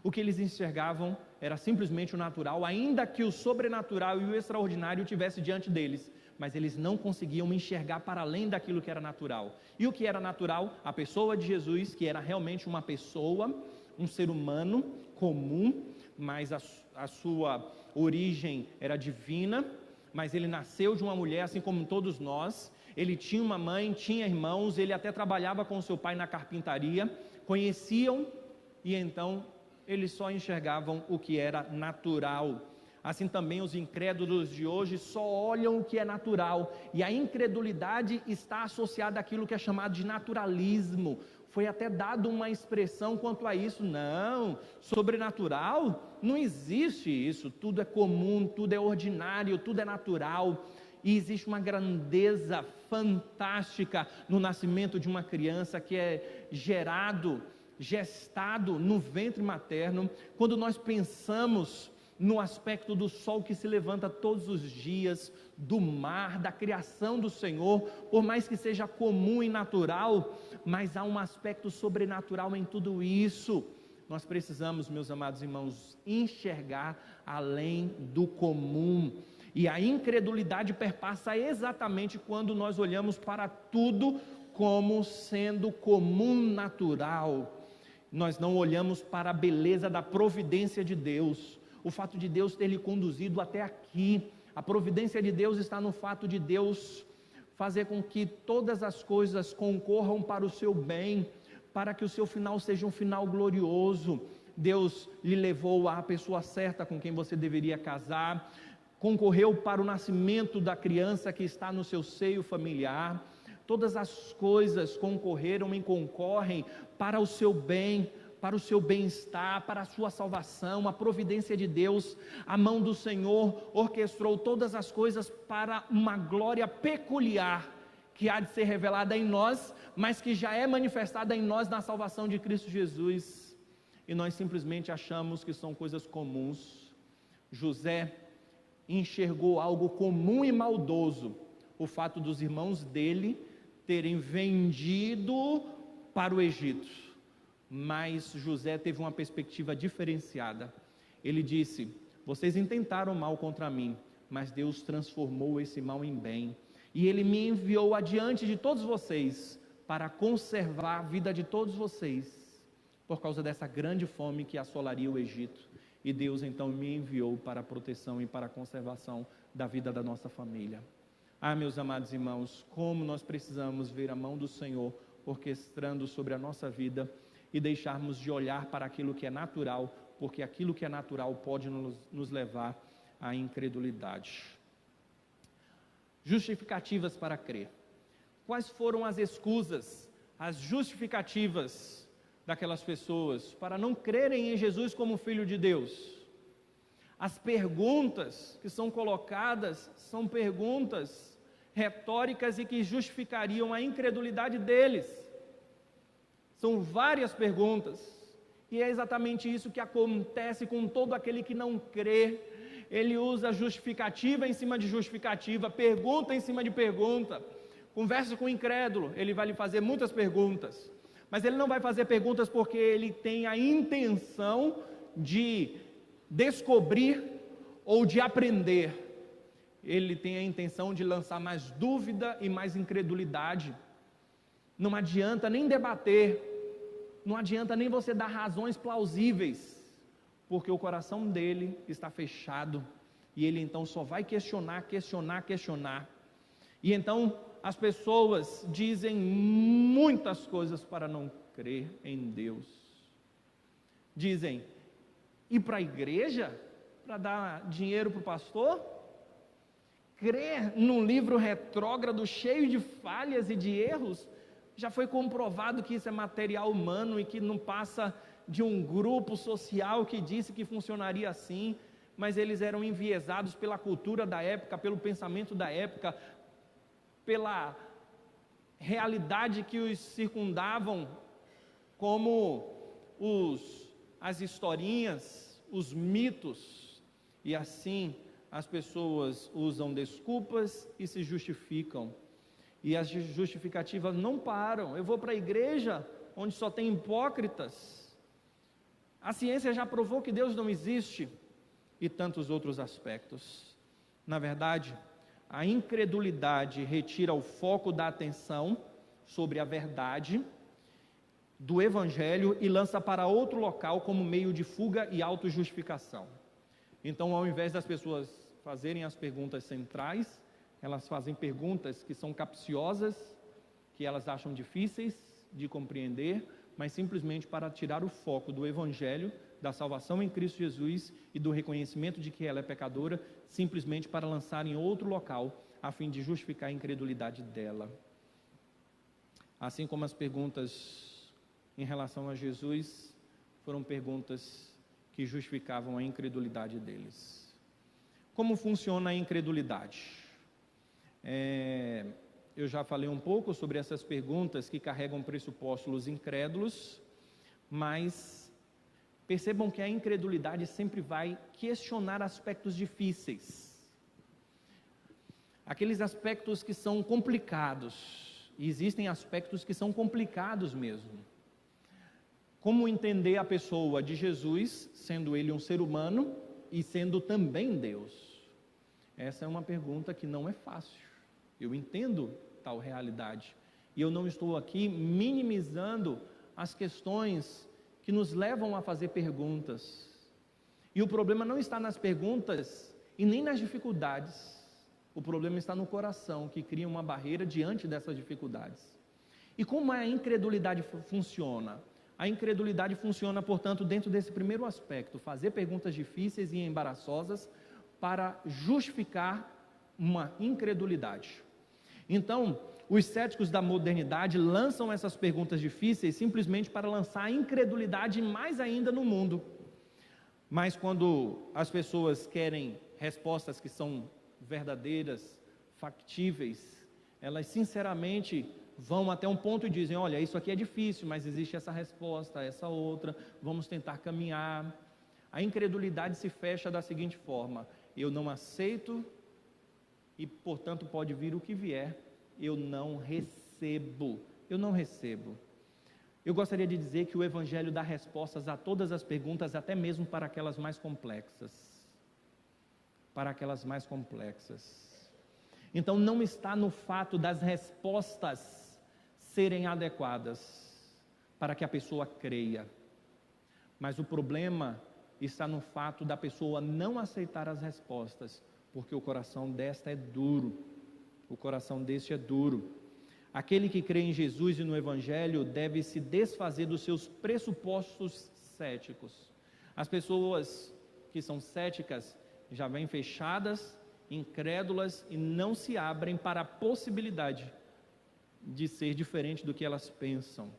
O que eles enxergavam era simplesmente o natural, ainda que o sobrenatural e o extraordinário estivesse diante deles, mas eles não conseguiam enxergar para além daquilo que era natural. E o que era natural? A pessoa de Jesus, que era realmente uma pessoa, um ser humano comum, mas a sua origem era divina, mas ele nasceu de uma mulher assim como todos nós. Ele tinha uma mãe, tinha irmãos, ele até trabalhava com seu pai na carpintaria, conheciam, e então eles só enxergavam o que era natural. Assim também os incrédulos de hoje só olham o que é natural, e a incredulidade está associada àquilo que é chamado de naturalismo. Foi até dado uma expressão quanto a isso: não, sobrenatural, não existe isso, tudo é comum, tudo é ordinário, tudo é natural. E existe uma grandeza fantástica no nascimento de uma criança que é gestado no ventre materno. Quando nós pensamos no aspecto do sol que se levanta todos os dias, do mar, da criação do Senhor, por mais que seja comum e natural, mas há um aspecto sobrenatural em tudo isso. Nós precisamos, meus amados irmãos, enxergar além do comum. E a incredulidade perpassa exatamente quando nós olhamos para tudo como sendo comum, natural. Nós não olhamos para a beleza da providência de Deus, o fato de Deus ter lhe conduzido até aqui. A providência de Deus está no fato de Deus fazer com que todas as coisas concorram para o seu bem, para que o seu final seja um final glorioso. Deus lhe levou à pessoa certa com quem você deveria casar, concorreu para o nascimento da criança que está no seu seio familiar. Todas as coisas concorreram e concorrem para o seu bem, para o seu bem-estar, para a sua salvação. A providência de Deus, a mão do Senhor orquestrou todas as coisas para uma glória peculiar que há de ser revelada em nós, mas que já é manifestada em nós na salvação de Cristo Jesus. E nós simplesmente achamos que são coisas comuns. José enxergou algo comum e maldoso, o fato dos irmãos dele terem vendido para o Egito. Mas José teve uma perspectiva diferenciada. Ele disse: vocês intentaram mal contra mim, mas Deus transformou esse mal em bem, e Ele me enviou adiante de todos vocês, para conservar a vida de todos vocês, por causa dessa grande fome que assolaria o Egito. E Deus então me enviou para a proteção e para a conservação da vida da nossa família. Meus amados irmãos, como nós precisamos ver a mão do Senhor orquestrando sobre a nossa vida, e deixarmos de olhar para aquilo que é natural, porque aquilo que é natural pode nos levar à incredulidade. Justificativas para crer. Quais foram as escusas, as justificativas daquelas pessoas para não crerem em Jesus como Filho de Deus? As perguntas que são colocadas são perguntas retóricas e que justificariam a incredulidade deles. São várias perguntas, e é exatamente isso que acontece com todo aquele que não crê. Ele usa justificativa em cima de justificativa, pergunta em cima de pergunta. Conversa com o incrédulo, ele vai lhe fazer muitas perguntas, mas ele não vai fazer perguntas porque ele tem a intenção de descobrir ou de aprender. Ele tem a intenção de lançar mais dúvida e mais incredulidade. Não adianta nem debater, não adianta nem você dar razões plausíveis, porque o coração dele está fechado, e ele então só vai questionar. E então as pessoas dizem muitas coisas para não crer em Deus. Dizem: ir para a igreja para dar dinheiro para o pastor? Crer num livro retrógrado cheio de falhas e de erros? Já foi comprovado que isso é material humano e que não passa de um grupo social que disse que funcionaria assim, mas eles eram enviesados pela cultura da época, pelo pensamento da época, pela realidade que os circundavam, como as historinhas, os mitos, e assim as pessoas usam desculpas e se justificam. E as justificativas não param. Eu vou para a igreja onde só tem hipócritas. A ciência já provou que Deus não existe. E tantos outros aspectos. Na verdade, a incredulidade retira o foco da atenção sobre a verdade do Evangelho e lança para outro local como meio de fuga e autojustificação. Então, ao invés das pessoas fazerem as perguntas centrais, elas fazem perguntas que são capciosas, que elas acham difíceis de compreender, mas simplesmente para tirar o foco do Evangelho, da salvação em Cristo Jesus e do reconhecimento de que ela é pecadora, simplesmente para lançar em outro local, a fim de justificar a incredulidade dela. Assim como as perguntas em relação a Jesus foram perguntas que justificavam a incredulidade deles. Como funciona a incredulidade? Eu já falei um pouco sobre essas perguntas que carregam pressupostos incrédulos, mas percebam que a incredulidade sempre vai questionar aspectos difíceis. Aqueles aspectos que são complicados, e existem aspectos que são complicados mesmo. Como entender a pessoa de Jesus, sendo ele um ser humano e sendo também Deus? Essa é uma pergunta que não é fácil. Eu entendo tal realidade. E eu não estou aqui minimizando as questões que nos levam a fazer perguntas. E o problema não está nas perguntas e nem nas dificuldades. O problema está no coração, que cria uma barreira diante dessas dificuldades. E como a incredulidade funciona? A incredulidade funciona, portanto, dentro desse primeiro aspecto, fazer perguntas difíceis e embaraçosas para justificar uma incredulidade. Então, os céticos da modernidade lançam essas perguntas difíceis simplesmente para lançar a incredulidade mais ainda no mundo. Mas quando as pessoas querem respostas que são verdadeiras, factíveis, elas sinceramente vão até um ponto e dizem: olha, isso aqui é difícil, mas existe essa resposta, essa outra, vamos tentar caminhar. A incredulidade se fecha da seguinte forma: eu não aceito e, portanto, pode vir o que vier, eu não recebo. Eu gostaria de dizer que o Evangelho dá respostas a todas as perguntas, até mesmo para aquelas mais complexas. Então, não está no fato das respostas serem adequadas para que a pessoa creia, mas o problema está no fato da pessoa não aceitar as respostas, porque o coração deste é duro. Aquele que crê em Jesus e no Evangelho deve se desfazer dos seus pressupostos céticos. As pessoas que são céticas já vêm fechadas, incrédulas e não se abrem para a possibilidade de ser diferente do que elas pensam.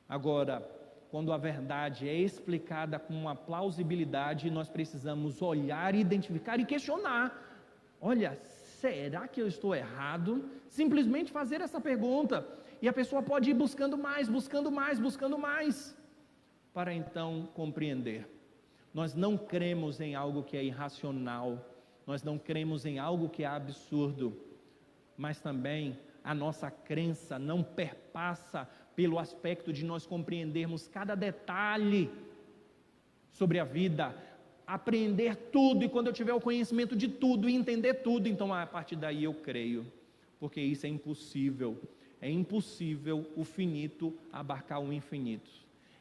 Agora, quando a verdade é explicada com uma plausibilidade, nós precisamos olhar, identificar e questionar. Olha, será que eu estou errado? Simplesmente fazer essa pergunta, e a pessoa pode ir buscando mais, para então compreender. Nós não cremos em algo que é irracional, nós não cremos em algo que é absurdo, mas também a nossa crença não perpassa pelo aspecto de nós compreendermos cada detalhe sobre a vida, apreender tudo, e quando eu tiver o conhecimento de tudo e entender tudo, então a partir daí eu creio, porque isso é impossível o finito abarcar o infinito,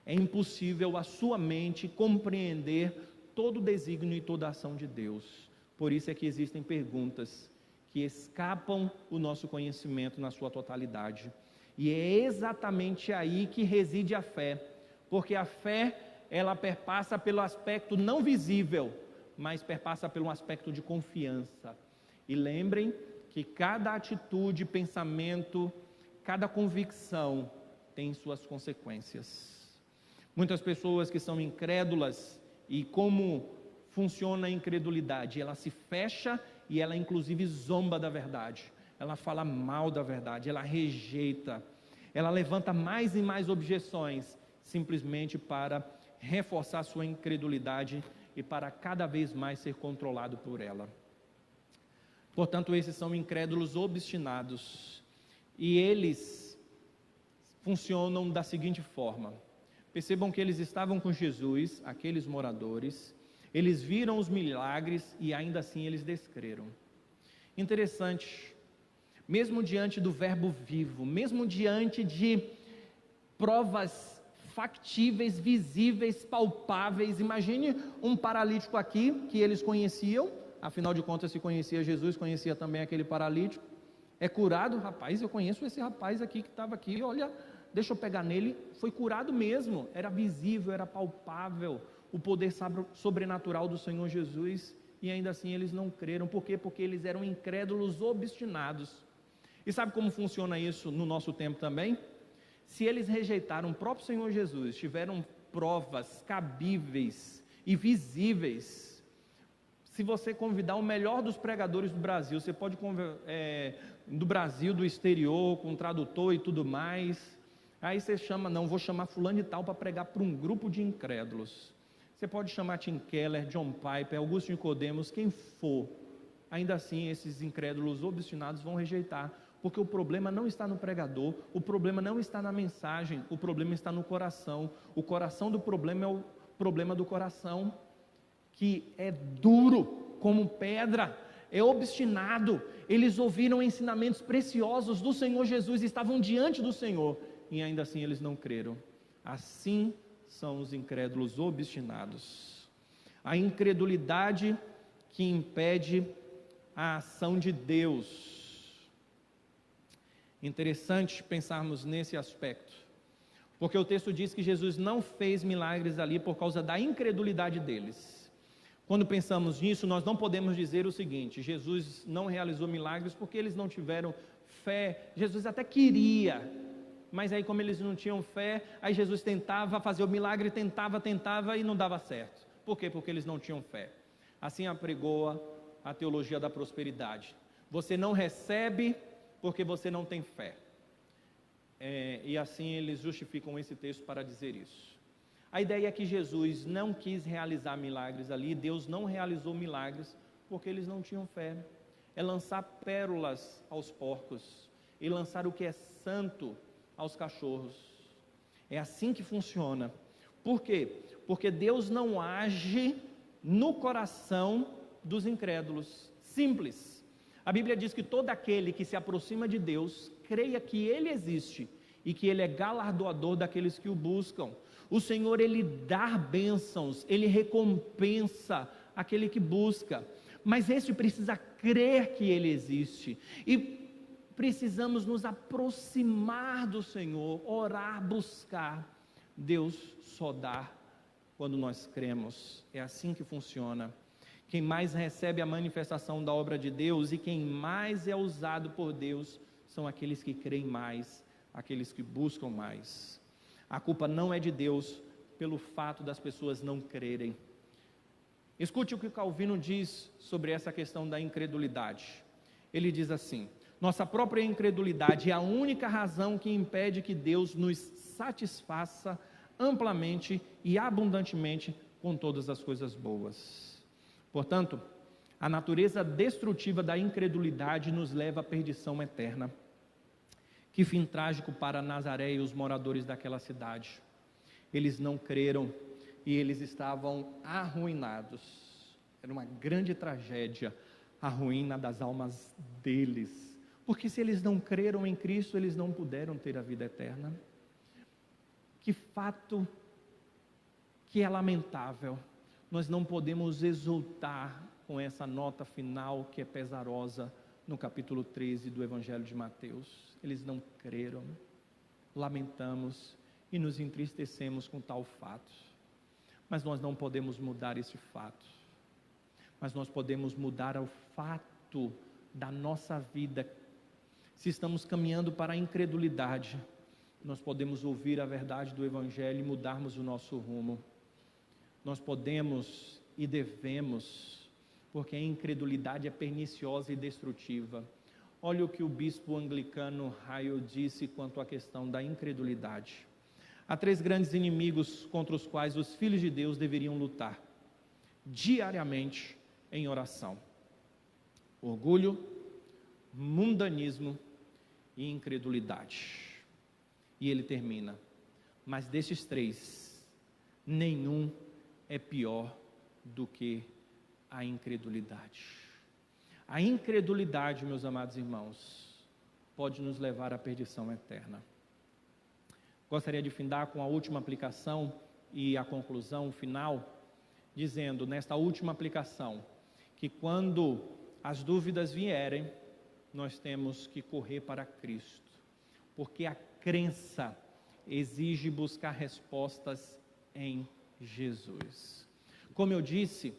é impossível a sua mente compreender todo o desígnio e toda a ação de Deus. Por isso é que existem perguntas que escapam o nosso conhecimento na sua totalidade, e é exatamente aí que reside a fé, porque a fé, ela perpassa pelo aspecto não visível, mas perpassa pelo aspecto de confiança. E lembrem que cada atitude, pensamento, cada convicção tem suas consequências. Muitas pessoas que são incrédulas, e como funciona a incredulidade? Ela se fecha e ela inclusive zomba da verdade, ela fala mal da verdade, ela rejeita, ela levanta mais e mais objeções, simplesmente para reforçar sua incredulidade e para cada vez mais ser controlado por ela. Portanto, esses são incrédulos obstinados, e eles funcionam da seguinte forma. Percebam que eles estavam com Jesus, aqueles moradores, eles viram os milagres e ainda assim eles descreram. Interessante, mesmo diante do verbo vivo, mesmo diante de provas factíveis, visíveis, palpáveis, imagine um paralítico aqui, que eles conheciam, afinal de contas se conhecia Jesus, conhecia também aquele paralítico, é curado, rapaz, eu conheço esse rapaz aqui que estava aqui, olha, deixa eu pegar nele, foi curado mesmo, era visível, era palpável, o poder sobrenatural do Senhor Jesus, e ainda assim eles não creram. Por quê? Porque eles eram incrédulos obstinados. E sabe como funciona isso no nosso tempo também? Se eles rejeitaram o próprio Senhor Jesus, tiveram provas cabíveis e visíveis, se você convidar o melhor dos pregadores do Brasil, você pode do Brasil, do exterior, com tradutor e tudo mais, aí você chama, não, vou chamar fulano e tal para pregar para um grupo de incrédulos. Você pode chamar Tim Keller, John Piper, Augusto Nicodemos, quem for, ainda assim esses incrédulos obstinados vão rejeitar, porque o problema não está no pregador, o problema não está na mensagem, o problema está no coração. O coração do problema é o problema do coração, que é duro como pedra, é obstinado. Eles ouviram ensinamentos preciosos do Senhor Jesus, estavam diante do Senhor, e ainda assim eles não creram. Assim são os incrédulos obstinados. A incredulidade que impede a ação de Deus. Interessante pensarmos nesse aspecto, porque o texto diz que Jesus não fez milagres ali por causa da incredulidade deles. Quando pensamos nisso, nós não podemos dizer o seguinte: Jesus não realizou milagres porque eles não tiveram fé. Jesus até queria, mas aí como eles não tinham fé, aí Jesus tentava fazer o milagre, tentava e não dava certo. Por quê? Porque eles não tinham fé. Assim apregoa a teologia da prosperidade. Você não recebe porque você não tem fé. E assim eles justificam esse texto para dizer isso. A ideia é que Jesus não quis realizar milagres ali, Deus não realizou milagres porque eles não tinham fé. É lançar pérolas aos porcos e lançar o que é santo aos cachorros. É assim que funciona. Por quê? Porque Deus não age no coração dos incrédulos. Simples. A Bíblia diz que todo aquele que se aproxima de Deus, creia que Ele existe e que Ele é galardoador daqueles que o buscam. O Senhor, Ele dá bênçãos, Ele recompensa aquele que busca, mas esse precisa crer que Ele existe, e precisamos nos aproximar do Senhor, orar, buscar. Deus só dá quando nós cremos, é assim que funciona. Quem mais recebe a manifestação da obra de Deus e quem mais é usado por Deus são aqueles que creem mais, aqueles que buscam mais. A culpa não é de Deus pelo fato das pessoas não crerem. Escute o que Calvino diz sobre essa questão da incredulidade. Ele diz assim: nossa própria incredulidade é a única razão que impede que Deus nos satisfaça amplamente e abundantemente com todas as coisas boas. Portanto, a natureza destrutiva da incredulidade nos leva à perdição eterna. Que fim trágico para Nazaré e os moradores daquela cidade. Eles não creram e eles estavam arruinados. Era uma grande tragédia, a ruína das almas deles. Porque se eles não creram em Cristo, eles não puderam ter a vida eterna. Que fato que é lamentável. Nós não podemos exultar com essa nota final que é pesarosa no capítulo 13 do Evangelho de Mateus. Eles não creram, lamentamos e nos entristecemos com tal fato. Mas nós não podemos mudar esse fato. Mas nós podemos mudar o fato da nossa vida. Se estamos caminhando para a incredulidade, nós podemos ouvir a verdade do Evangelho e mudarmos o nosso rumo. Nós podemos e devemos, porque a incredulidade é perniciosa e destrutiva. Olha o que o bispo anglicano Ryle disse quanto à questão da incredulidade. Há 3 grandes inimigos contra os quais os filhos de Deus deveriam lutar, diariamente em oração: orgulho, mundanismo e incredulidade. E ele termina: mas desses três, nenhum é pior do que a incredulidade. A incredulidade, meus amados irmãos, pode nos levar à perdição eterna. Gostaria de findar com a última aplicação e a conclusão final, dizendo, nesta última aplicação, que quando as dúvidas vierem, nós temos que correr para Cristo, porque a crença exige buscar respostas em Jesus. Como eu disse,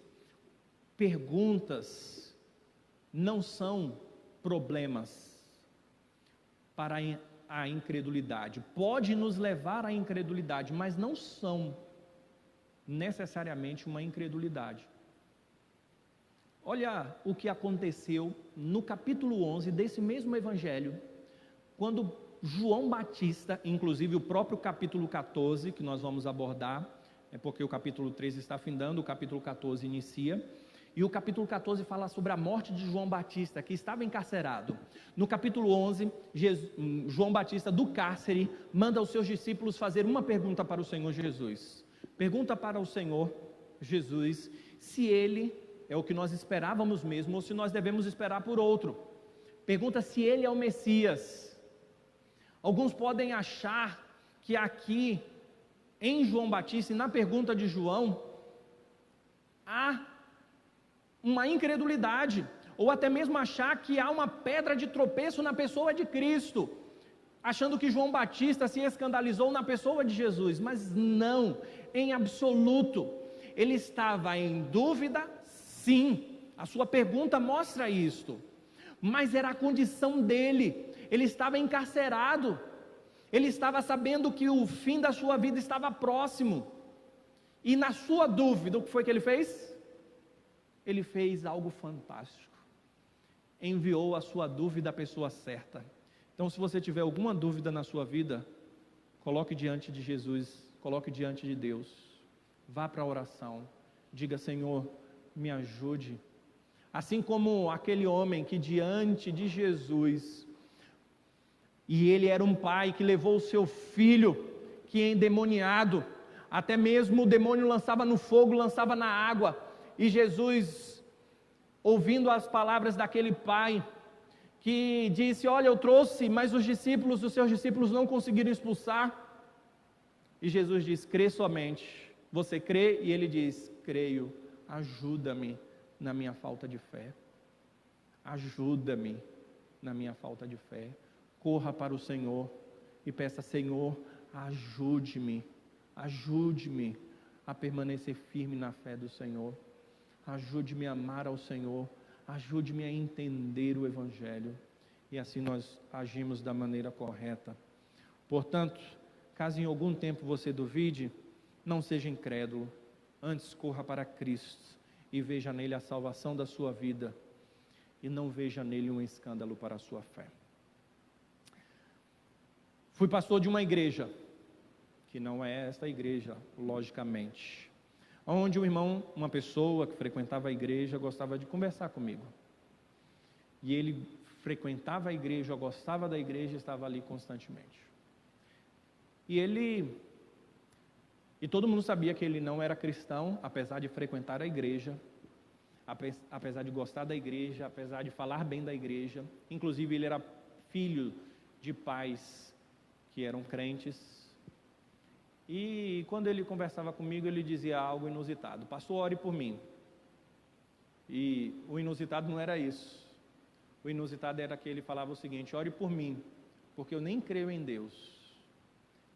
perguntas não são problemas para a incredulidade. Pode nos levar à incredulidade, mas não são necessariamente uma incredulidade. Olha o que aconteceu no capítulo 11 desse mesmo evangelho, quando João Batista, inclusive o próprio capítulo 14, que nós vamos abordar, é porque o capítulo 13 está findando, o capítulo 14 inicia, e o capítulo 14 fala sobre a morte de João Batista, que estava encarcerado. No capítulo 11, João Batista, do cárcere, manda os seus discípulos fazer uma pergunta para o Senhor Jesus. Pergunta para o Senhor Jesus se ele é o que nós esperávamos mesmo, ou se nós devemos esperar por outro. Pergunta se ele é o Messias. Alguns podem achar que aqui, em João Batista, e na pergunta de João, há uma incredulidade, ou até mesmo achar que há uma pedra de tropeço na pessoa de Cristo, achando que João Batista se escandalizou na pessoa de Jesus, mas não, em absoluto. Ele estava em dúvida, sim, a sua pergunta mostra isto, mas era a condição dele. Ele estava encarcerado, ele estava sabendo que o fim da sua vida estava próximo, e na sua dúvida, o que foi que ele fez? Ele fez algo fantástico, enviou a sua dúvida à pessoa certa. Então, se você tiver alguma dúvida na sua vida, coloque diante de Jesus, coloque diante de Deus, vá para a oração, diga: Senhor, me ajude. Assim como aquele homem que diante de Jesus, e ele era um pai que levou o seu filho, que é endemoniado, até mesmo o demônio lançava no fogo, lançava na água, e Jesus, ouvindo as palavras daquele pai, que disse: olha, eu trouxe, mas os seus discípulos não conseguiram expulsar, e Jesus diz: crê somente, você crê? E ele diz: creio, ajuda-me na minha falta de fé, ajuda-me na minha falta de fé. Corra para o Senhor e peça: Senhor, ajude-me a permanecer firme na fé do Senhor, ajude-me a amar ao Senhor, ajude-me a entender o Evangelho, e assim nós agimos da maneira correta. Portanto, caso em algum tempo você duvide, não seja incrédulo, antes corra para Cristo e veja nele a salvação da sua vida, e não veja nele um escândalo para a sua fé. Fui pastor de uma igreja, que não é esta igreja, logicamente, onde uma pessoa que frequentava a igreja, gostava de conversar comigo, e ele frequentava a igreja, gostava da igreja, estava ali constantemente, e todo mundo sabia que ele não era cristão, apesar de frequentar a igreja, apesar de gostar da igreja, apesar de falar bem da igreja. Inclusive ele era filho de pais que eram crentes, e quando ele conversava comigo, ele dizia algo inusitado: pastor, ore por mim. E o inusitado não era isso, o inusitado era que ele falava o seguinte: ore por mim, porque eu nem creio em Deus,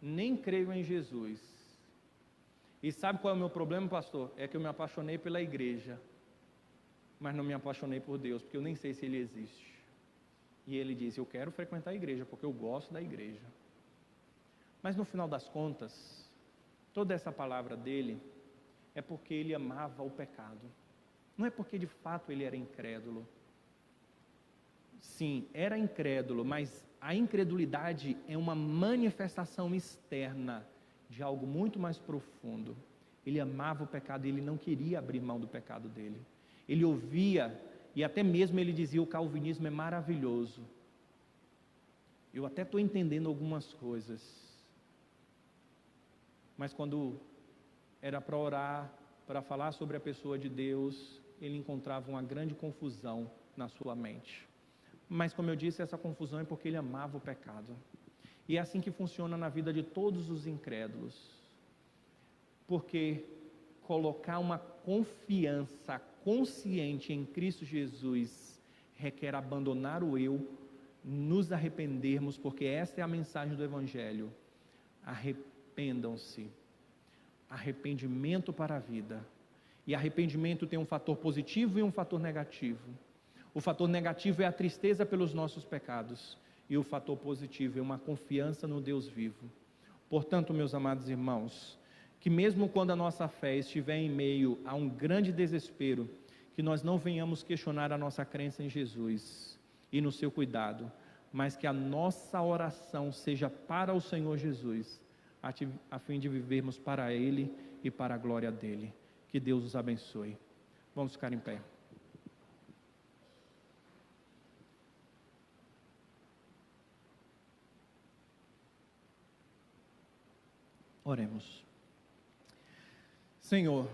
nem creio em Jesus, e sabe qual é o meu problema, pastor? É que eu me apaixonei pela igreja, mas não me apaixonei por Deus, porque eu nem sei se Ele existe. E ele disse: eu quero frequentar a igreja, porque eu gosto da igreja. Mas no final das contas, toda essa palavra dele é porque ele amava o pecado, não é porque de fato ele era incrédulo. Sim, era incrédulo, mas a incredulidade é uma manifestação externa de algo muito mais profundo. Ele amava o pecado e ele não queria abrir mão do pecado dele. Ele ouvia e até mesmo ele dizia: o calvinismo é maravilhoso. Eu até estou entendendo algumas coisas, mas quando era para orar, para falar sobre a pessoa de Deus, ele encontrava uma grande confusão na sua mente. Mas como eu disse, essa confusão é porque ele amava o pecado. E é assim que funciona na vida de todos os incrédulos. Porque colocar uma confiança consciente em Cristo Jesus requer abandonar o eu, nos arrependermos, porque essa é a mensagem do Evangelho. Arrependam-se. Arrependimento para a vida. E arrependimento tem um fator positivo e um fator negativo. O fator negativo é a tristeza pelos nossos pecados, e o fator positivo é uma confiança no Deus vivo. Portanto, meus amados irmãos, que mesmo quando a nossa fé estiver em meio a um grande desespero, que nós não venhamos questionar a nossa crença em Jesus e no seu cuidado, mas que a nossa oração seja para o Senhor Jesus, a fim de vivermos para Ele e para a glória dEle. Que Deus os abençoe. Vamos ficar em pé. Oremos. Senhor,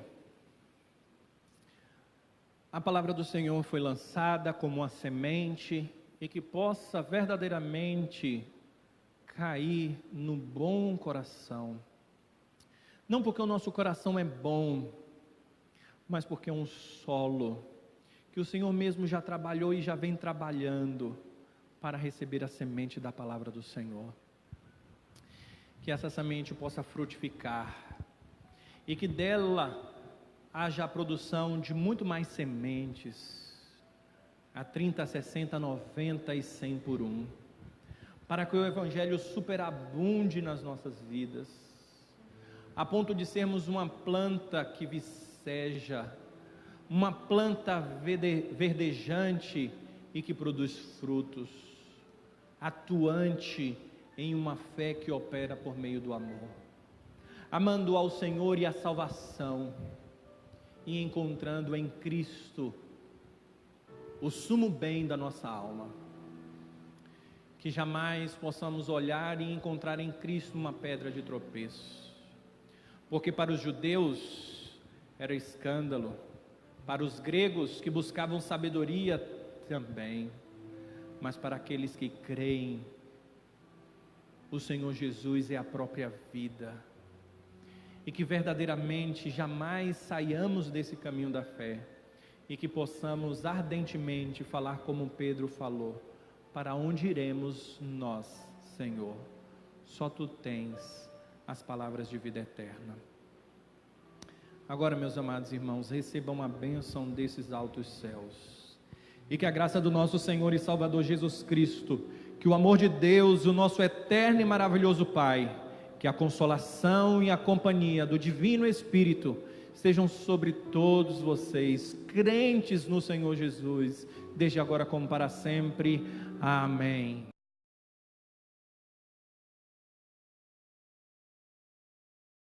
a palavra do Senhor foi lançada como uma semente e que possa verdadeiramente cair no bom coração. Não porque o nosso coração é bom, mas porque é um solo que o Senhor mesmo já trabalhou e já vem trabalhando para receber a semente da palavra do Senhor. Que essa semente possa frutificar e que dela haja a produção de muito mais sementes, a 30, 60, 90 e 100 por um, para que o Evangelho superabunde nas nossas vidas, a ponto de sermos uma planta que viceja, uma planta verdejante e que produz frutos, atuante em uma fé que opera por meio do amor, amando ao Senhor e a salvação, e encontrando em Cristo o sumo bem da nossa alma. Que jamais possamos olhar e encontrar em Cristo uma pedra de tropeço, porque para os judeus era escândalo, para os gregos que buscavam sabedoria também, mas para aqueles que creem, o Senhor Jesus é a própria vida, e que verdadeiramente jamais saiamos desse caminho da fé, e que possamos ardentemente falar como Pedro falou: para onde iremos nós, Senhor? Só Tu tens as palavras de vida eterna. Agora, meus amados irmãos, recebam a bênção desses altos céus, e que a graça do nosso Senhor e Salvador Jesus Cristo, que o amor de Deus, o nosso eterno e maravilhoso Pai, que a consolação e a companhia do Divino Espírito estejam sobre todos vocês, crentes no Senhor Jesus, desde agora como para sempre. Amém.